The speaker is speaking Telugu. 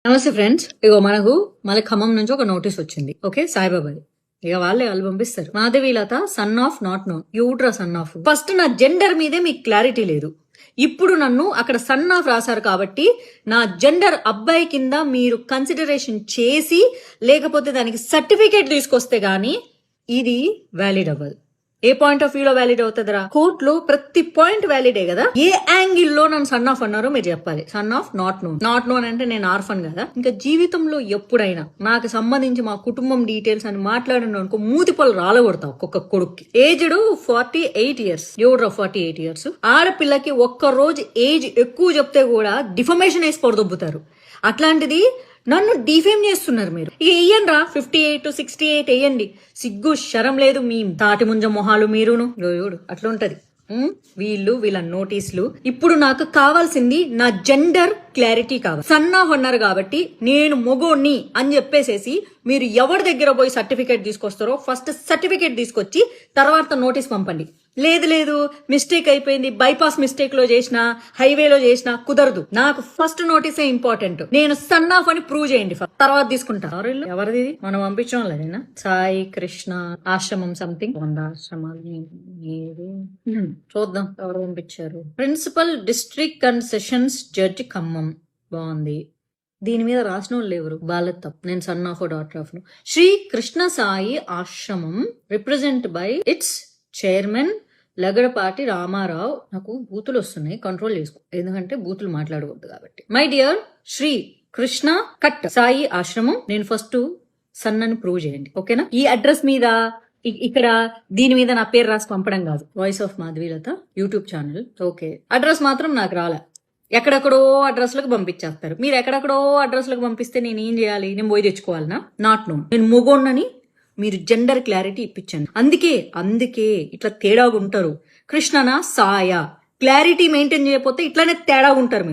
నమస్తే ఫ్రెండ్స్. ఇగో మనకు మళ్ళీ ఖమ్మం నుంచి ఒక నోటీస్ వచ్చింది. ఓకే, సాయిబాబాది. ఇక వాళ్ళే వాళ్ళు పంపిస్తారు. మాధవీలత సన్ ఆఫ్ నాట్ నో యూట్రా సన్ ఆఫ్. ఫస్ట్ నా జెండర్ మీదే మీకు క్లారిటీ లేదు. ఇప్పుడు నన్ను అక్కడ సన్ ఆఫ్ రాశారు కాబట్టి నా జెండర్ అబ్బాయి కింద మీరు కన్సిడరేషన్ చేసి లేకపోతే దానికి సర్టిఫికేట్ తీసుకొస్తే గానీ ఇది వ్యాలిడ్ అవ్వదు. ఏ పాయింట్ ఆఫ్ వ్యూలో వ్యాలిడ్ అవుతుందిరా? కోర్టులో ప్రతి పాయింట్ వ్యాలిడే కదా. ఏ యాంగిల్ లో నన్ను సన్ ఆఫ్ అన్నారో మీరు చెప్పాలి. Sun of not known. Not known అంటే నేను ఆర్ఫన్ కదా. ఇంకా జీవితంలో ఎప్పుడైనా నాకు సంబంధించి మా కుటుంబం డీటెయిల్స్ అని మాట్లాడిన అనుకో మూతి పళ్ళు రాలగొడతావు ఒక్కొక్క కొడుక్కి. Aged 48 years. ఎవడ్రా 48 years? ఆడపిల్లకి ఒక్క రోజు ఏజ్ ఎక్కువ చెప్తే కూడా డిఫమేషన్ వేసి పొడదొబ్బుతారు. అట్లాంటిది నన్ను డిఫేమ్ చేస్తున్నారు మీరు. ఇక వెయ్యండి రా 58 to 68 వెయ్యండి. సిగ్గు శరం లేదు మీ తాటి ముంజ మొహాలు మీరును. అట్లా ఉంటది వీళ్ళ నోటీసులు. ఇప్పుడు నాకు కావాల్సింది నా జెండర్ క్లారిటీ కావాలి. సన్ ఆఫ్ అన్నారు కాబట్టి నేను మొగోణ్ణి అని చెప్పేసేసి మీరు ఎవరి దగ్గర పోయి సర్టిఫికేట్ తీసుకొస్తారో ఫస్ట్ సర్టిఫికేట్ తీసుకొచ్చి తర్వాత నోటీస్ పంపండి. లేదు మిస్టేక్ అయిపోయింది, బైపాస్ మిస్టేక్ లో చేసిన, హైవేలో చేసిన కుదరదు. నాకు ఫస్ట్ నోటీసే ఇంపార్టెంట్. నేను సన్ ఆఫ్ అని ప్రూవ్ చేయండి, తర్వాత తీసుకుంటా. ఎవరిది మనం పంపించడం లేదేనా? సాయి కృష్ణ ఆశ్రమం సంథింగ్ ఆశ్రమాలు చూద్దాం ఎవరు పంపించారు. Principal district and sessions judge Khammam. బాగుంది. దీని మీద రాసిన వాళ్ళు ఎవరు? వాళ్ళ తప్పు. నేను son of daughter of Shri Krishna Sai ఆశ్రమం represent by its chairman Lagadapati Ramarao. నాకు బూతులు వస్తున్నాయి, కంట్రోల్ చేసుకో, ఎందుకంటే బూతులు మాట్లాడకూడదు కాబట్టి. My dear Shri Krishna cut Sai ఆశ్రమం. నేను ఫస్ట్ సన్ అని ప్రూవ్ చేయండి, ఓకేనా? ఈ అడ్రస్ మీద ఇక్కడ దీని మీద నా పేరు రాసి పంపడం కాదు. Voice of Madhavilatha YouTube channel. Okay, address మాత్రం నాకు రాలే. ఎక్కడెక్కడో అడ్రస్లకు పంపించేస్తారు. మీరు ఎక్కడెక్కడో అడ్రస్లకు పంపిస్తే నేను ఏం చేయాలి? నేను పోయి తెచ్చుకోవాలనా? Not no. నేను మొగోన్నని మీరు జెండర్ క్లారిటీ ఇప్పించండి. అందుకే ఇట్లా తేడాగా ఉంటారు. కృష్ణనా సాయ క్లారిటీ మెయింటైన్ చేయకపోతే ఇట్లానే తేడాగా ఉంటారు మీరు.